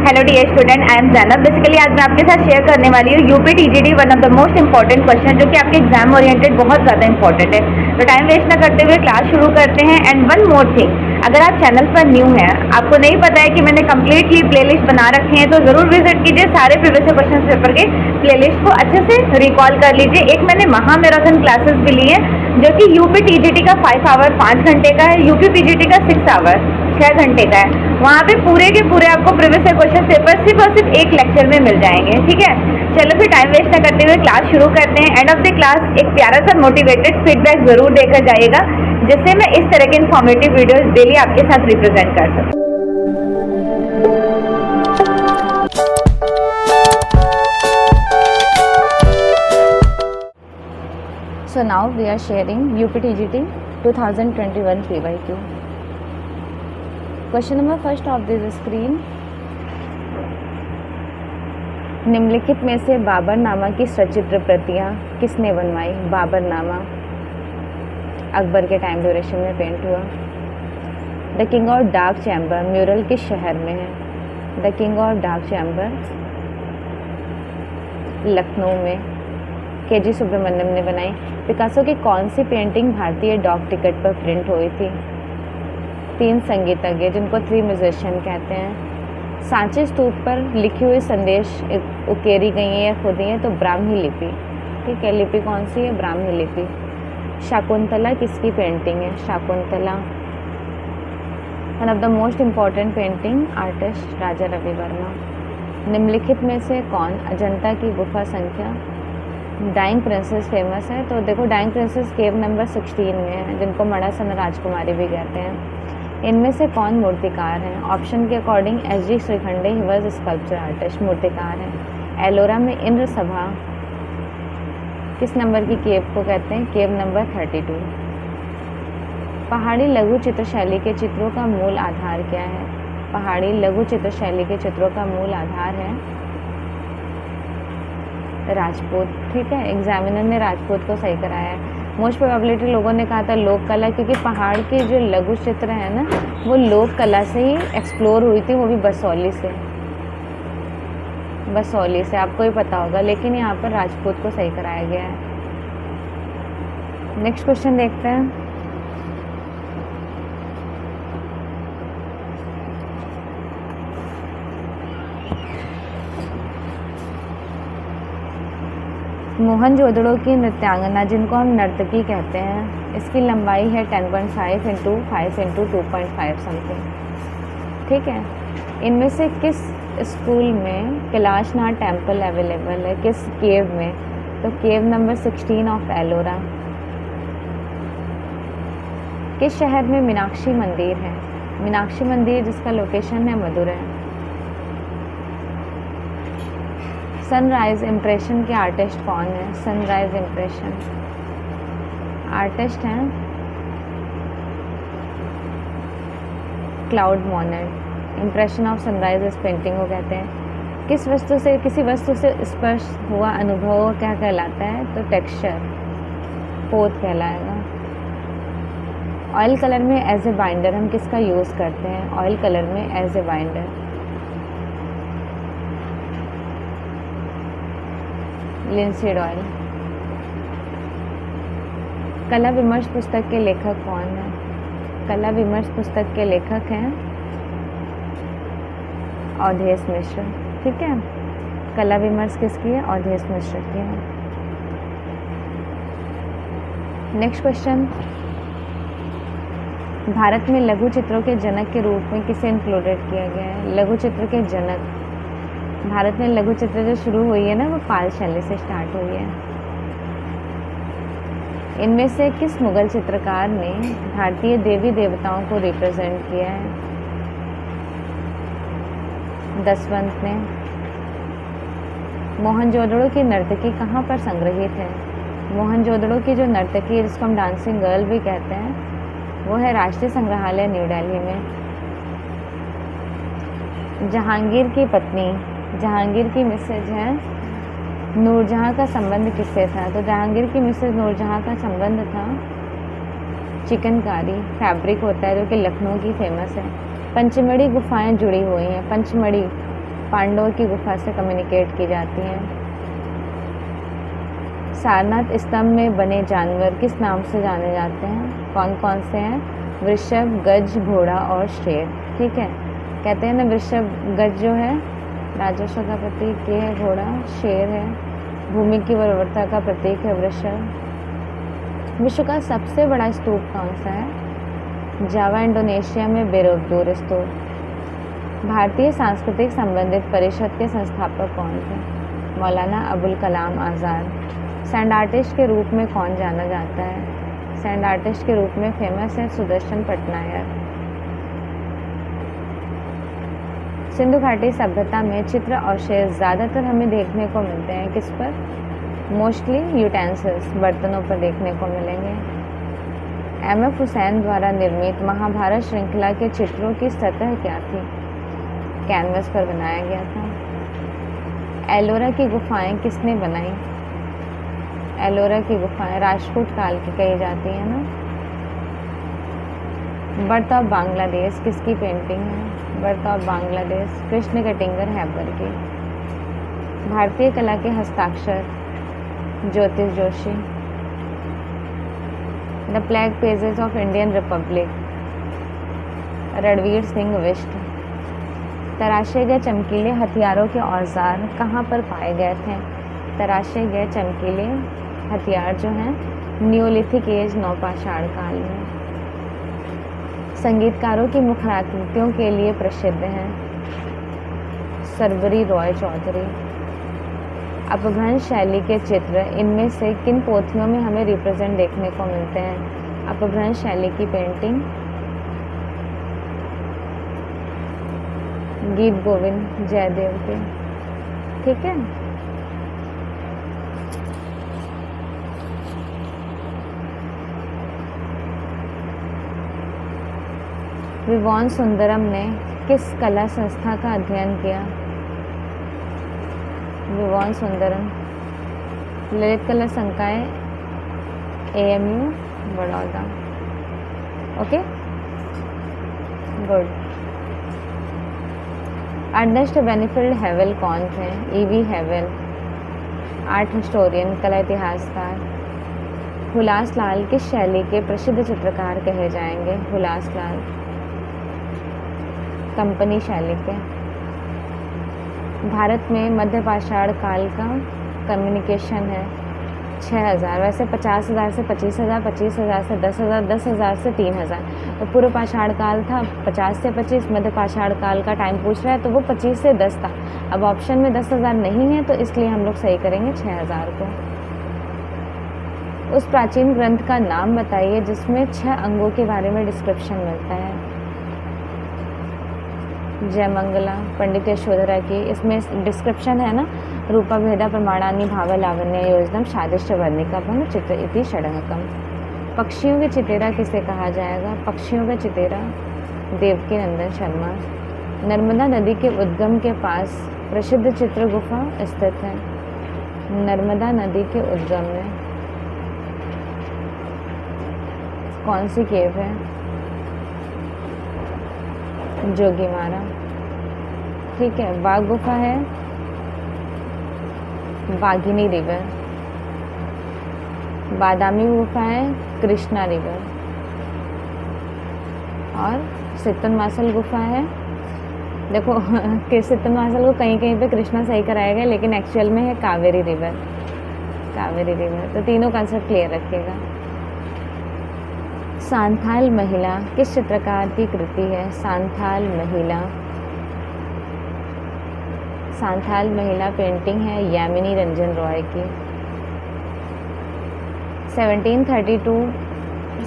Hello dear student, I am Zainab. Basically आज मैं आपके साथ शेयर करने वाली हूँ UP TGT one of the most important question, जो कि आपके एग्जाम ओरिएंटेड बहुत ज़्यादा इंपॉर्टेंट है। तो टाइम वेस्ट ना करते हुए क्लास शुरू करते हैं। एंड वन मोर थिंग, अगर आप चैनल पर न्यू हैं, आपको नहीं पता है कि मैंने कम्प्लीटली प्लेलिस्ट बना रखी है, तो ज़रूर विजिट कीजिए सारे प्रीवियस क्वेश्चन पेपर के प्लेलिस्ट को अच्छे से रिकॉल कर लीजिए। एक मैंने महा मैराथन क्लासेस भी ली है, जो कि यूपी टीजीटी का 5 आवर 5 घंटे का है, यूपी पीजीटी का 6 आवर 6 घंटे का है। वहाँ पे पूरे के पूरे आपको प्रीवियस क्वेश्चन पेपर सिर्फ और सिर्फ एक लेक्चर में मिल जाएंगे। ठीक है, चलो फिर टाइम वेस्ट न करते हुए क्लास शुरू करते हैं। एंड ऑफ द क्लास एक प्यारा सा मोटिवेटेड फीडबैक जरूर देकर जाइएगा, जिससे मैं इस तरह के इन्फॉर्मेटिव वीडियोस डेली आपके साथ रिप्रेजेंट कर सकूँ। So now we are sharing UPTGT 2021 PYQ. Question number first of this screen. निम्नलिखित में से बाबरनामा की सचित्र प्रतियां किसने बनवाई? बाबरनामा अकबर के टाइम ड्यूरेशन में पेंट हुआ। The king of dark chamber mural किस शहर में है? The king of dark chamber Lucknow में। के.जी. सुब्रमण्यम ने बनाई। पिकासो की कौन सी पेंटिंग भारतीय डाक टिकट पर प्रिंट हुई थी? 3 संगीतज्ञ, जिनको 3 म्यूजिशियन कहते हैं। सांची स्तूप पर लिखी हुई संदेश उकेरी गई है या खुदी है? तो ब्राह्मी लिपि। ठीक है, लिपि कौन सी है? ब्राह्मी लिपि। शाकुंतला किसकी पेंटिंग है? Shakuntala one of the most important painting artist Raja Ravi Varma. निम्नलिखित में से कौन अजंता की गुफा संख्या डाइंग प्रिंसेस फेमस है? तो देखो, डाइंग प्रिंसेस केव नंबर 16 में है, जिनको मड़ासन राजकुमारी भी कहते हैं। इनमें से कौन मूर्तिकार है? ऑप्शन के according SG. Shrikhande, he was sculpture artist, मूर्तिकार है। एलोरा में इंद्र सभा किस नंबर की केव को कहते हैं? केव नंबर 32। पहाड़ी लघु चित्र शैली के चित्रों का मूल आधार क्या है? पहाड़ी लघु चित्र शैली के चित्रों का मूल आधार है राजपूत। ठीक है, एग्जामिनर ने राजपूत को सही कराया है। मोस्ट प्रोबेबिलिटी लोगों ने कहा था लोक कला, क्योंकि पहाड़ के जो लघु चित्र है ना, वो लोक कला से ही एक्सप्लोर हुई थी, वो भी बसौली से। बसौली से आपको ही पता होगा, लेकिन यहाँ पर राजपूत को सही कराया गया है। नेक्स्ट क्वेश्चन देखते हैं। मोहनजोदड़ो की नृत्यांगना, जिनको हम नर्तकी कहते हैं, इसकी लंबाई है 10.5 इंटू 5 इंटू 2.5 समथिंग। ठीक है, इनमें से किस स्कूल में कैलाशनाथ टेम्पल अवेलेबल है? किस केव में? तो केव नंबर 16 ऑफ एलोरा। किस शहर में मीनाक्षी मंदिर है? मीनाक्षी मंदिर जिसका लोकेशन है मदुरै। सनराइज इम्प्रेशन के आर्टिस्ट कौन है? सनराइज इम्प्रेशन आर्टिस्ट हैं Claude Monet. Impression of sunrise इस पेंटिंग को कहते हैं। किस वस्तु से, किसी वस्तु से स्पर्श हुआ अनुभव क्या कहलाता है? तो टेक्सचर, पोत कहलाएगा। ऑयल कलर में एज ए बाइंडर हम किसका यूज़ करते हैं? ऑयल कलर में as a binder linseed oil. कला विमर्श पुस्तक के लेखक कौन है? कला विमर्श पुस्तक के लेखक हैं अवधेश मिश्र। ठीक है, कला विमर्श किसकी है? अवधेश मिश्र की है। Next question. भारत में लघु चित्रों के जनक के रूप में किसे इंक्लूडेड किया गया है? लघु चित्र के जनक, भारत में लघु चित्र जो शुरू हुई है ना, वो पाल शैली से स्टार्ट हुई है। इनमें से किस मुगल चित्रकार ने भारतीय देवी देवताओं को रिप्रेजेंट किया है? दसवंत ने। मोहनजोदड़ो की नर्तकी कहाँ पर संग्रहित है? मोहनजोदड़ो की जो नर्तकी, जिसको हम डांसिंग गर्ल भी कहते हैं, वो है राष्ट्रीय संग्रहालय न्यू दिल्ली में। जहांगीर की पत्नी, जहांगीर की मिसेज है नूरजहां का संबंध किससे था? तो जहांगीर की मिसेज नूरजहां का संबंध था चिकनकारी फैब्रिक होता है जो कि लखनऊ की फेमस है। पंचमढ़ी गुफाएं जुड़ी हुई हैं। पंचमढ़ी पांडवों की गुफा से कम्युनिकेट की जाती हैं। सारनाथ स्तंभ में बने जानवर किस नाम से जाने जाते हैं? कौन कौन से हैं? वृषभ, गज, घोड़ा और शेर। ठीक है, कहते हैं ना वृषभ, गज जो है राजस्व का प्रतीक ये है, घोड़ा शेर है, भूमि की उर्वरता का प्रतीक है वृषभ। विश्व का सबसे बड़ा स्तूप कौन सा है? जावा इंडोनेशिया में बोरोबुदुर स्तूप। भारतीय सांस्कृतिक संबंधित परिषद के संस्थापक कौन थे? मौलाना अबुल कलाम आज़ाद। सैंड आर्टिस्ट के रूप में कौन जाना जाता है? सैंड आर्टिस्ट के रूप में फेमस है सुदर्शन पटनायक। सिंधु घाटी सभ्यता में चित्र अवशेष ज़्यादातर हमें देखने को मिलते हैं किस पर? मोस्टली यूटेंसिल्स, बर्तनों पर देखने को मिलेंगे। एम.एफ. हुसैन द्वारा निर्मित महाभारत श्रृंखला के चित्रों की सतह क्या थी? कैनवस पर बनाया गया था। एलोरा की गुफाएं किसने बनाई? एलोरा की गुफाएं राजपूत काल की कही जाती है ना। बर्थ ऑफ बांग्लादेश किसकी पेंटिंग है? बर्थ ऑफ बांग्लादेश कृष्ण कटिंगर हैबर की। भारतीय कला के हस्ताक्षर Jyotish Joshi. The flag pages of Indian republic Ranbir Singh Bisht. तराशे गए चमकीले हथियारों के औजार कहाँ पर पाए गए थे? तराशे गए चमकीले हथियार जो हैं न्यूलिथिक एज नौपाषाण काल में। संगीतकारों की मुखाकृतियों के लिए प्रसिद्ध हैं सरबरी रॉय चौधरी। अपभ्रंश शैली के चित्र इनमें से किन पोथियों में हमें रिप्रेजेंट देखने को मिलते हैं? अपभ्रंश शैली की पेंटिंग गीत गोविंद जयदेव के। ठीक है, विवान सुंदरम ने किस कला संस्था का अध्ययन किया? विवान सुंदरम ललित कला संकाय AMU Baroda. Okay, good. Ernest Binfield Havell कौन थे? E.V. हेवेल, आर्ट हिस्टोरियन, कला इतिहासकार। हुलास लाल किस शैली के प्रसिद्ध चित्रकार कहे जाएंगे? हुलास लाल कंपनी शैली के। भारत में मध्यपाषाण काल का कम्युनिकेशन है 6000, वैसे 50,000 से 25,000, 25,000 से 10,000, 10,000 से 3,000। तो पूर्व पाषाण काल था 50 से 25, मध्यपाषाण काल का टाइम पूछ रहा है तो वो 25 से 10 था। अब ऑप्शन में 10,000 नहीं है तो इसलिए हम लोग सही करेंगे 6,000 को। उस प्राचीन ग्रंथ का नाम बताइए जिसमें 6 अंगों के बारे में डिस्क्रिप्शन मिलता है। जयमंगला पंडित यशोधरा की, इसमें डिस्क्रिप्शन है ना, रूपा भेदा प्रमाणानि भाव लावण्य योजनम शादिश्च वर्णिका भंग चित्र इति षडंगकम। पक्षियों के चितेरा किसे कहा जाएगा? पक्षियों का चितेरा देवकी नंदन शर्मा। नर्मदा नदी के उद्गम के पास प्रसिद्ध चित्र गुफा स्थित है। नर्मदा नदी के उद्गम में कौन सी केव है? जोगीमारा। ठीक है, बाघ गुफा है बाघिनी रिवर। बादामी गुफा है कृष्णा रिवर। और सित्तनवासल गुफा है, देखो कि सित्तनवासल को कहीं कहीं पे कृष्णा सही कराया गया लेकिन एक्चुअल में है कावेरी रिवर। कावेरी रिवर। तो तीनों कंसेप्ट क्लियर रखिएगा। सांथाल महिला किस चित्रकार की कृति है? सांथाल महिला। सांथाल महिला पेंटिंग है यामिनी रंजन रॉय की।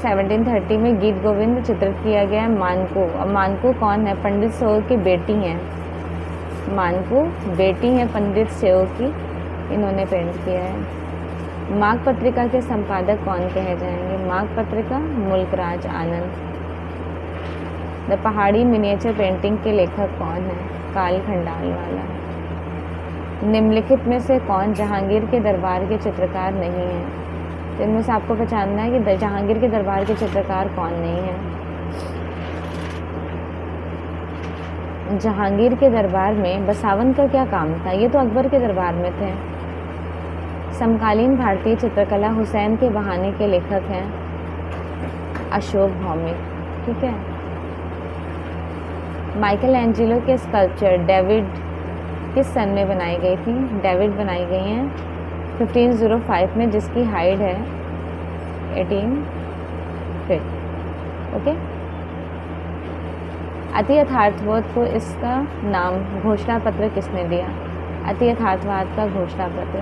1730 में गीत गोविंद चित्रित किया गया है मानकू। अब मानकू कौन है? पंडित सेओ की बेटी हैं। मानकू बेटी हैं पंडित सेओ की, इन्होंने पेंट किया है। माघ पत्रिका के संपादक कौन कहे जाएंगे? माघ पत्रिका मुल्कराज आनंद। द पहाड़ी मिनिएचर पेंटिंग के लेखक कौन है? काल खंडालवाला। निम्नलिखित में से कौन जहांगीर के दरबार के चित्रकार नहीं है? तो इनमें से आपको पहचानना है कि जहांगीर के दरबार के चित्रकार कौन नहीं है। जहांगीर के दरबार में बसावन का क्या काम था? ये तो अकबर के दरबार में थे। समकालीन भारतीय चित्रकला हुसैन के बहाने के लेखक हैं अशोक भौमिक। ठीक है। माइकल एंजेलो के स्कल्पचर डेविड किस सन में बनाई गई थी? डेविड बनाई गई हैं 1505 में, जिसकी हाइट है 18 फीट। ओके। अति यथार्थवाद को इसका नाम घोषणा पत्र किसने दिया? अति यथार्थवाद का घोषणा पत्र,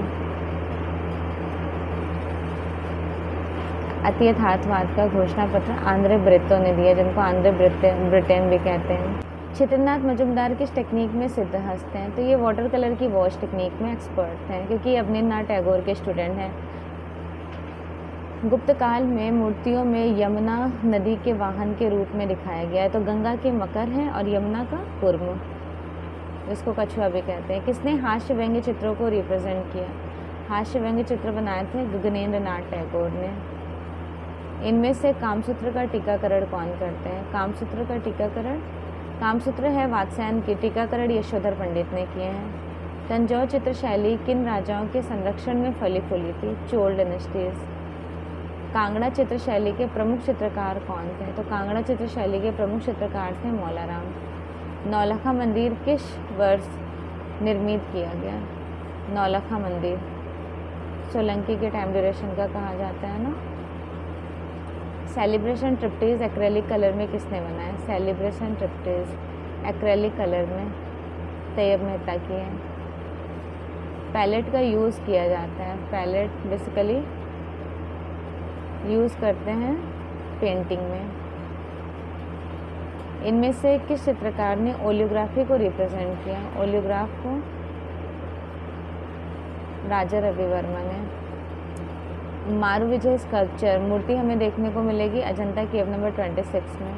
अति यथार्थवाद का घोषणा पत्र आंद्रे ब्रेतो ने दिया, जिनको आंद्रे ब्रिटेन भी कहते हैं। छित्रनाथ मजुमदार किस टेक्निक में सिद्ध हस्त हैं? तो ये वाटर कलर की वॉश टेक्निक में एक्सपर्ट हैं, क्योंकि ये अवनींद्रनाथ टैगोर के स्टूडेंट हैं। गुप्त काल में मूर्तियों में यमुना नदी के वाहन के रूप में दिखाया गया है। तो गंगा के मकर हैं और यमुना का कुर्म, जिसको कछुआ भी कहते हैं। किसने हास्य व्यंग्य चित्रों को रिप्रेजेंट किया? हास्य व्यंग्य चित्र बनाए थे गगनेंद्रनाथ टैगोर ने। इनमें से कामसूत्र का टीकाकरण कौन करते हैं? कामसूत्र का टीकाकरण, कामसूत्र है वात्स्यायन की, टीकाकरण यशोधर पंडित ने किए हैं। तंजौर चित्र शैली किन राजाओं के संरक्षण में फली फूली थी? चोल डायनेस्टीज। कांगड़ा चित्र शैली के प्रमुख चित्रकार कौन थे? तो कांगड़ा चित्र शैली के प्रमुख चित्रकार थे मौलाराम। नौलखा मंदिर किस वर्ष निर्मित किया गया? नौलखा मंदिर सोलंकी के टाइम ड्यूरेशन का कहा जाता है ना। सेलिब्रेशन ट्रिप्टीज एक्रेलिक कलर में किसने बनाया? सेलिब्रेशन ट्रिप्टीज एक्रेलिक कलर में तैयब मेहता की है। पैलेट का यूज़ किया जाता है, पैलेट बेसिकली यूज़ करते हैं पेंटिंग में। इनमें से किस चित्रकार ने ओलियोग्राफी को रिप्रेजेंट किया? ओलियोग्राफ को राजा रवि वर्मा ने। मारू विजय स्कल्पचर मूर्ति हमें देखने को मिलेगी अजंता केव नंबर 26 में।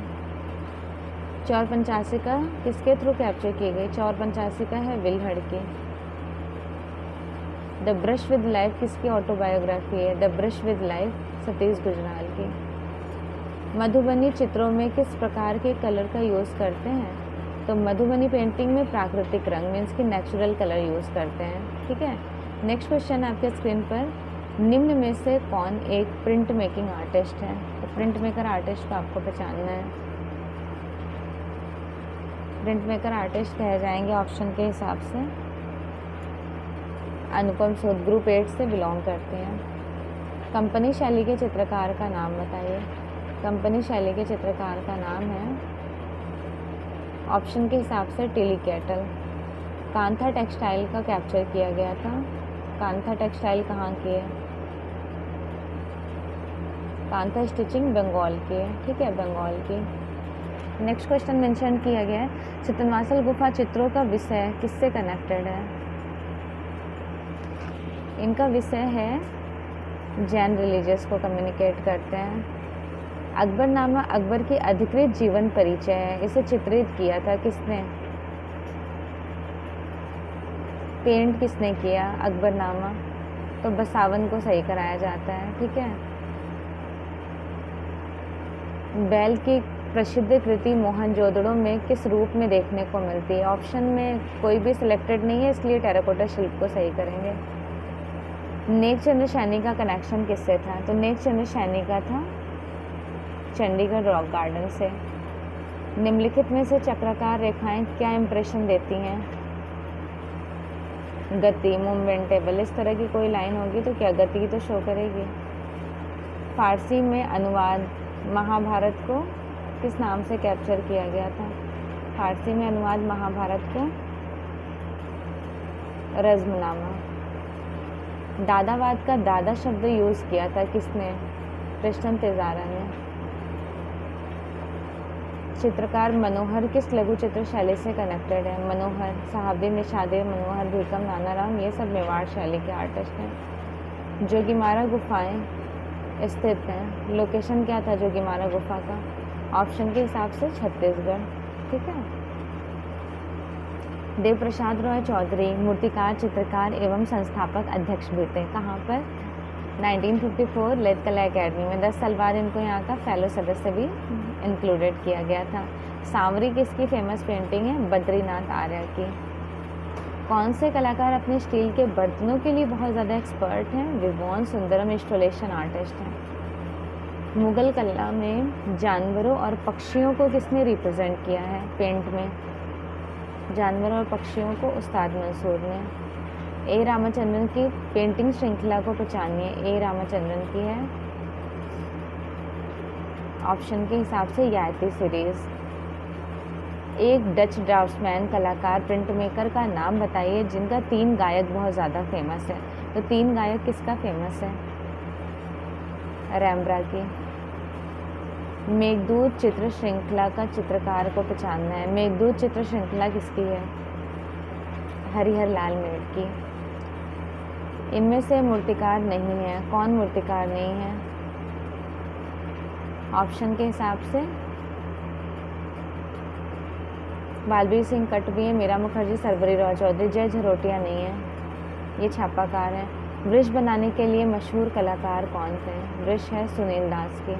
चौर पंचासिका किसके थ्रू कैप्चर की गई? चौर पंचासिका है विल्हड़ की। द ब्रश विद लाइफ किसकी ऑटोबायोग्राफी है? The brush with life Satish Gujral की। मधुबनी चित्रों में किस प्रकार के कलर का यूज़ करते हैं? तो मधुबनी पेंटिंग में प्राकृतिक रंग मीन्स की नेचुरल कलर यूज़ करते हैं। ठीक है। नेक्स्ट क्वेश्चन आपके स्क्रीन पर, निम्न में से कौन एक प्रिंट मेकिंग आर्टिस्ट है? तो प्रिंट मेकर आर्टिस्ट को आपको पहचानना है। प्रिंट मेकर आर्टिस्ट कहे जाएंगे ऑप्शन के हिसाब से अनुपम सूद, ग्रुप 8 से बिलोंग करते हैं। कंपनी शैली के चित्रकार का नाम बताइए। कंपनी शैली के चित्रकार का नाम है ऑप्शन के हिसाब से टिली कैटल। कांथा टेक्सटाइल का कैप्चर किया गया था। कांथा टेक्सटाइल कहाँ की है? कांथा स्टिचिंग बंगाल की है। ठीक है, बंगाल की। नेक्स्ट क्वेश्चन मेंशन किया गया है, चितनवासल गुफा चित्रों का विषय किससे कनेक्टेड है? इनका विषय है जैन रिलीजियस को कम्युनिकेट करते हैं। अकबरनामा अकबर की अधिकृत जीवन परिचय है। इसे चित्रित किया था किसने? पेंट किसने किया अकबरनामा? तो बसावन को सही कराया जाता है। ठीक है। बैल की प्रसिद्ध कृति मोहनजोदड़ो में किस रूप में देखने को मिलती है? ऑप्शन में कोई भी सिलेक्टेड नहीं है, इसलिए टेराकोटा शिल्प को सही करेंगे। नेक चंद्र सैनी का कनेक्शन किससे था? तो नेक चंद्र सैनी का था चंडीगढ़ रॉक गार्डन से। निम्नलिखित में से चक्राकार रेखाएं क्या इंप्रेशन देती हैं? गति, मूवमेंटेबल, इस तरह की कोई लाइन होगी तो क्या गति की तो शो करेगी। फारसी में अनुवाद महाभारत को किस नाम से कैप्चर किया गया था? फारसी में अनुवाद महाभारत को रज़्मनामा। दादावाद का दादा शब्द यूज़ किया था किसने? कृष्ण तेजारा ने। चित्रकार मनोहर किस लघु चित्र शैली से कनेक्टेड है? मनोहर साहबी, निषादे, मनोहर, भीकम, नानाराम, ये सब मेवाड़ शैली के आर्टिस्ट हैं। जोगीमारा गुफाएं स्थित हैं। लोकेशन क्या था जोगीमारा गुफा का? ऑप्शन के हिसाब से छत्तीसगढ़। ठीक है। देव प्रसाद रॉय चौधरी मूर्तिकार, चित्रकार एवं संस्थापक अध्यक्ष भी थे। कहाँ पर? 1954 ललित कला अकेडमी में। 10 साल बाद इनको यहाँ का फेलो सदस्य भी इंक्लूडेड किया गया था। सांवरी किसकी फेमस पेंटिंग है? बद्रीनाथ आर्य की। कौन से कलाकार अपने स्टील के बर्तनों के लिए बहुत ज़्यादा एक्सपर्ट हैं? विवोन सुंदरम इंस्टॉलेशन आर्टिस्ट हैं। मुगल कला में जानवरों और पक्षियों को किसने रिप्रेजेंट किया है पेंट में? जानवरों और पक्षियों को उस्ताद मंसूर ने। ए रामाचंद्रन की पेंटिंग श्रृंखला को पहचानिए। ए रामाचंद्रन की है ऑप्शन के हिसाब से यायती सीरीज। एक डच ड्राफ्ट्समैन कलाकार प्रिंट मेकर का नाम बताइए जिनका 3 गायक बहुत ज़्यादा फेमस है। तो 3 गायक किसका फेमस है? रैम्ब्रा की। मेघदूत चित्र श्रृंखला का चित्रकार को पहचानना है। मेघदूत चित्र श्रृंखला किसकी है? हरिहर लाल मेड़ की। इनमें से मूर्तिकार नहीं है। कौन मूर्तिकार नहीं है? ऑप्शन के हिसाब से बालबीर सिंह कटवी है, मीरा मुखर्जी, सरवरी राव चौधरी, जय झरोटिया नहीं है, ये छापाकार है। वृक्ष बनाने के लिए मशहूर कलाकार कौन थे? वृक्ष है सुनील दास की।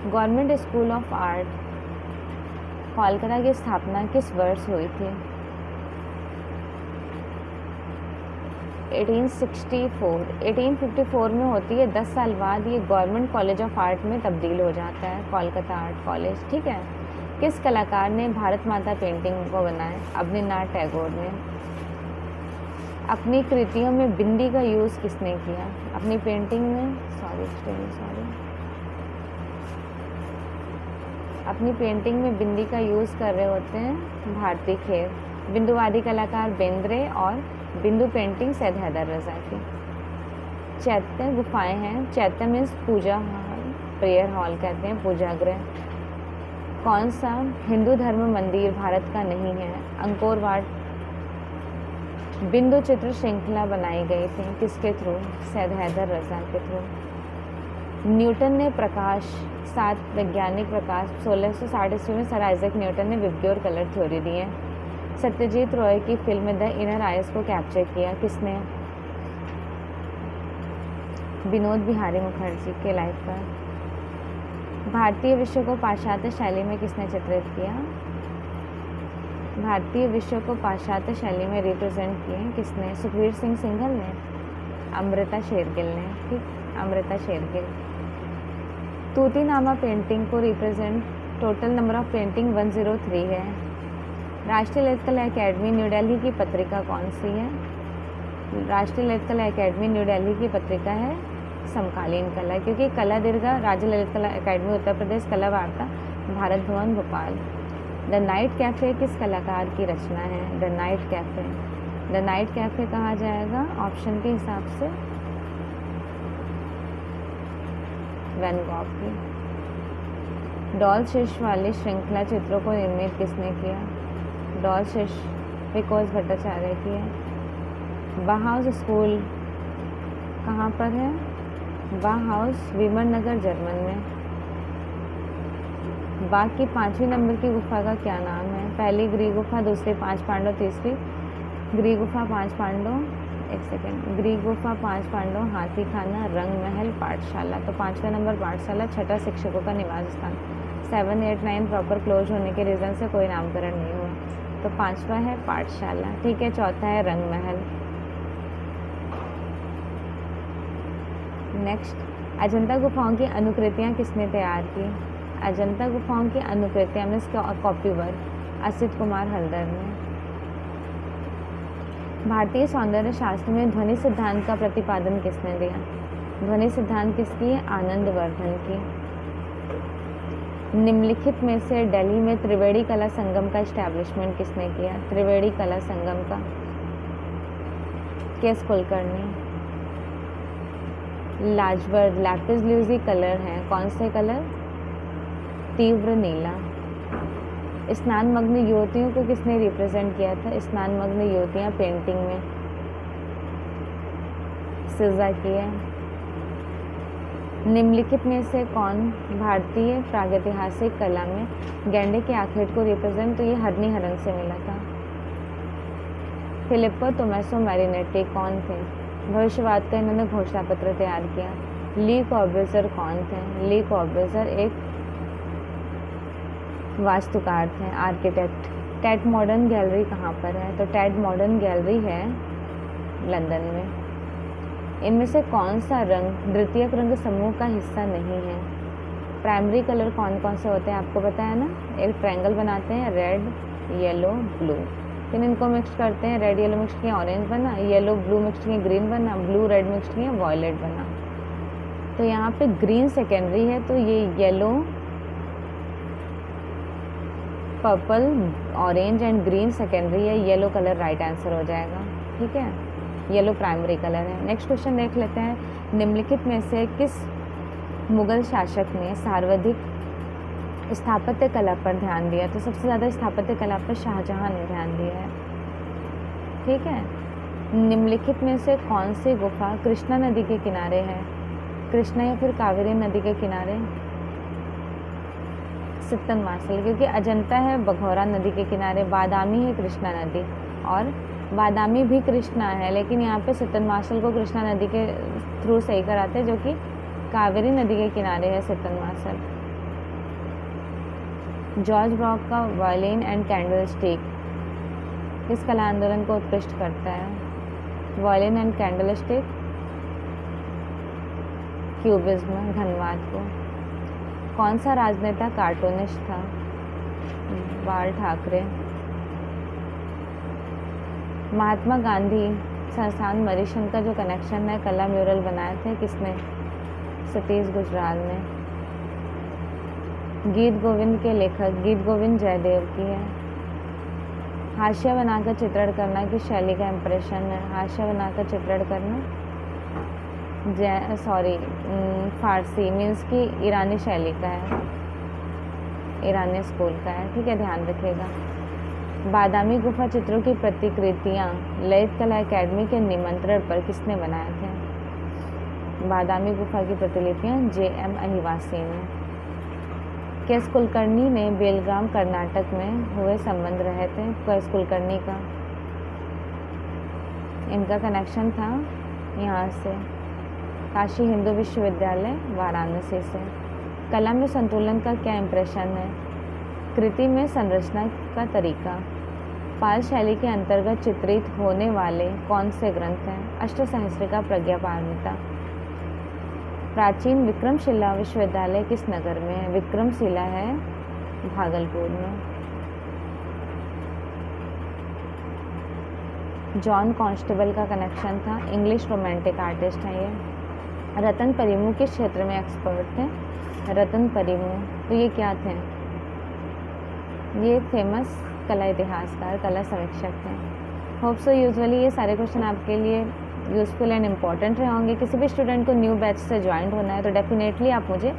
Government school of art Kolkata की स्थापना किस वर्ष हुई थी? 1854 में होती है। 10 साल बाद ये गवर्नमेंट कॉलेज ऑफ आर्ट में तब्दील हो जाता है, कोलकाता आर्ट कॉलेज। ठीक है। किस कलाकार ने भारत माता पेंटिंग को बनाया? अवनीनाथ टैगोर ने। अपनी कृतियों में बिंदी का यूज़ किसने किया? अपनी पेंटिंग में अपनी पेंटिंग में बिंदी का यूज़ कर रहे होते हैं भारती खेर। बिंदुवादी कलाकार बेंद्रे और बिंदु पेंटिंग सैयद हैदर रजा की। चैत्य गुफाएं हैं। चैत्य मीन्स पूजा हॉल, प्रेयर हॉल कहते हैं, पूजा गृह। कौन सा हिंदू धर्म मंदिर भारत का नहीं है? Angkor Wat. बिंदु चित्र श्रृंखला बनाई गई थी किसके थ्रू? सैयद हैदर रजा के थ्रू। न्यूटन ने प्रकाश 7 वैज्ञानिक प्रकाश 1660 ईस्वी में सर आइजैक न्यूटन ने विब्ग्योर कलर थ्योरी दी है। सत्यजीत रॉय की फिल्म द इनर आइज को कैप्चर किया किसने? विनोद बिहारी मुखर्जी के लाइफ पर। भारतीय विश्व को पाश्चात्य शैली में किसने चित्रित किया? भारतीय विश्व को पाश्चात्य शैली में रिप्रेजेंट किए किसने? सुखवीर सिंह सिंघल ने, अमृता शेरगिल ने। ठीक, अमृता शेरगिल। तूतीनामा पेंटिंग को represent total number of painting 103 है। राष्ट्रीय ललित कला अकेडमी न्यू दिल्ली की पत्रिका कौन सी है? राष्ट्रीय ललित कला अकेडमी न्यू दिल्ली की पत्रिका है समकालीन कला, क्योंकि कला दीर्घा राज्य ललित कला अकेडमी उत्तर प्रदेश, कला वार्ता Bharat Bhavan Bhopal. The night cafe किस कलाकार की रचना है? The night cafe. The night cafe कहा जाएगा ऑप्शन के हिसाब से वैन गॉग की। डॉल शिष्य वाली श्रृंखला चित्रों को निर्मित किसने किया? डॉल शिष्य विकोस भट्टाचार्य की है। बाहाउस स्कूल कहाँ पर है? बाहाउस विमर नगर जर्मन में। बाघ की 5वीं नंबर की गुफा का क्या नाम है? पहली गृह गुफा, दूसरी 5 पांडव, तीसरी गृह गुफा 5 पांडव, गृह गुफा 5 पांडव, हाथी खाना, रंग महल, पाठशाला। तो 5वां नंबर पाठशाला, 6ठा शिक्षकों का निवास स्थान। 7, 8, 9 प्रॉपर क्लोज होने के रीज़न से कोई नामकरण नहीं हुआ, तो 5वां है पाठशाला। ठीक है। चौथा है रंग महल। नेक्स्ट, अजंता गुफाओं की अनुकृतियाँ किसने तैयार की? अजंता गुफाओं की अनुकृतियाँ means copy work Asit Kumar Haldar ने। भारतीय सौंदर्य शास्त्र में ध्वनि सिद्धांत का प्रतिपादन किसने दिया? ध्वनि सिद्धांत किसकी है? आनंद वर्धन की। निम्नलिखित में से दिल्ली में त्रिवेणी कला संगम का एस्टैब्लिशमेंट किसने किया? त्रिवेणी कला संगम का केएस कुलकर्णी। लाजवर्द लैपिस ल्यूजी कलर है, कौन से कलर? तीव्र नीला। स्नानमग्न युवतियों को किसने रिप्रेजेंट किया था? स्नानमग्न युवतियाँ पेंटिंग में सिजा की है। निम्नलिखित में से कौन भारतीय प्रागैतिहासिक कला में गैंडे के आखेट को रिप्रेजेंट? तो ये हरनी हरन से मिला था। फिलिप्पो टोमेसो मैरिनेटी कौन थे? भविष्यवाद का इन्होंने घोषणा पत्र तैयार किया। ली कॉर्बुज़ियर कौन थे? ली कॉर्बुज़ियर एक वास्तुकार थे, आर्किटेक्ट। टेट मॉडर्न गैलरी कहाँ पर है? तो टेट मॉडर्न गैलरी है लंदन में। इनमें से कौन सा रंग द्वितीयक रंग समूह का हिस्सा नहीं है? प्राइमरी कलर कौन कौन से होते हैं आपको पता है ना? एक ट्रायंगल बनाते हैं, रेड येलो ब्लू, फिर इनको मिक्स करते हैं, रेड येलो मिक्स किया ऑरेंज बना, येलो ब्लू मिक्स किया ग्रीन बना, ब्लू रेड मिक्स किया वॉयलेट बना। तो यहाँ पे ग्रीन सेकेंडरी है, तो ये yellow purple orange and green secondary है, येलो कलर राइट आंसर हो जाएगा। ठीक है, येलो प्राइमरी कलर है। नेक्स्ट क्वेश्चन देख लेते हैं, निम्नलिखित में से किस मुगल शासक ने सर्वाधिक स्थापत्य कला पर ध्यान दिया? तो सबसे ज़्यादा स्थापत्य कला पर शाहजहां ने ध्यान दिया है। ठीक है, निम्नलिखित में से कौन सी गुफा कृष्णा नदी के किनारे है? कृष्णा या फिर कावेरी नदी के किनारे? सित्तन मासल, क्योंकि अजंता है बघौरा नदी के किनारे, बादामी है कृष्णा नदी, और बादामी भी कृष्णा है, लेकिन यहाँ पे सित्तन मासल को कृष्णा नदी के थ्रू सही कराते हैं, जो कि कावेरी नदी के किनारे है सित्तन मासल। जॉर्ज ब्रॉक का वायलिन एंड कैंडल स्टिक किस कला आंदोलन को उत्कृष्ट करता है? Violin and candlestick cubism, घनवाद को। कौन सा राजनेता कार्टूनिस्ट था? बाल ठाकरे। महात्मा गांधी संस्थान मरीशन का जो कनेक्शन है, कला म्यूरल बनाए थे किसने? सतीश गुजराल ने। गीत गोविंद के लेखक गीत गोविंद जयदेव की है। हाशिया बनाकर चित्रण करना किस शैली का इम्प्रेशन है? हाशिया बनाकर चित्रण करना फारसी मीन्स कि ईरानी शैली का है, ईरानी स्कूल का है। ठीक है, ध्यान रखिएगा। बादामी गुफा चित्रों की प्रतिकृतियाँ ललित कला एकेडमी के निमंत्रण पर किसने बनाए थे? बादामी गुफा की प्रतिलिपियाँ JM अहिवासी ने। किस कुलकर्णी ने बेलगाम कर्नाटक में हुए संबंध रहे थे? किस कुलकर्णी का? इनका कनेक्शन था यहाँ से, काशी हिंदू विश्वविद्यालय वाराणसी से। कला में संतुलन का क्या इम्प्रेशन है? कृति में संरचना का तरीका। पाल शैली के अंतर्गत चित्रित होने वाले कौन से ग्रंथ हैं? अष्टसहस्रिका, प्रज्ञापारमिता। प्राचीन विक्रमशिला विश्वविद्यालय किस नगर में है? विक्रमशिला है भागलपुर में। जॉन कॉन्स्टेबल का कनेक्शन था, इंग्लिश रोमांटिक आर्टिस्ट है ये। रतन परिमू किस क्षेत्र में एक्सपर्ट थे? रतन परिमू, तो ये क्या थे? ये फेमस कला इतिहासकार, कला समीक्षक थे। होप सो यूजुअली ये सारे क्वेश्चन आपके लिए यूज़फुल एंड इम्पॉर्टेंट रहे होंगे। किसी भी स्टूडेंट को न्यू बैच से ज्वाइन होना है तो डेफिनेटली आप मुझे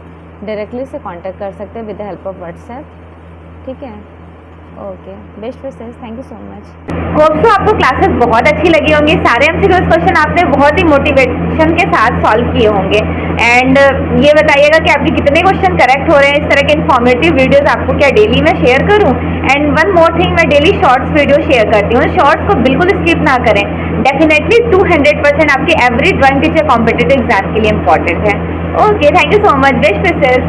डायरेक्टली से कांटेक्ट कर सकते हैं with the help of WhatsApp. ठीक है, okay, best wishes, thank you so much. Hope so आपको क्लासेस बहुत अच्छी लगी होंगी। सारे MCQs क्वेश्चन आपने बहुत ही मोटिवेशन के साथ सॉल्व किए होंगे। एंड ये बताइएगा कि आपके कितने क्वेश्चन करेक्ट हो रहे हैं। इस तरह के इन्फॉर्मेटिव वीडियोस आपको क्या डेली मैं शेयर करूं? एंड वन मोर थिंग, मैं डेली शॉर्ट्स वीडियो शेयर करती हूँ। शॉर्ट्स को बिल्कुल स्किप ना करें। डेफिनेटली 200% आपके every drawing teacher competitive exam के लिए इंपॉर्टेंट है। Okay, thank you so much, best wishes.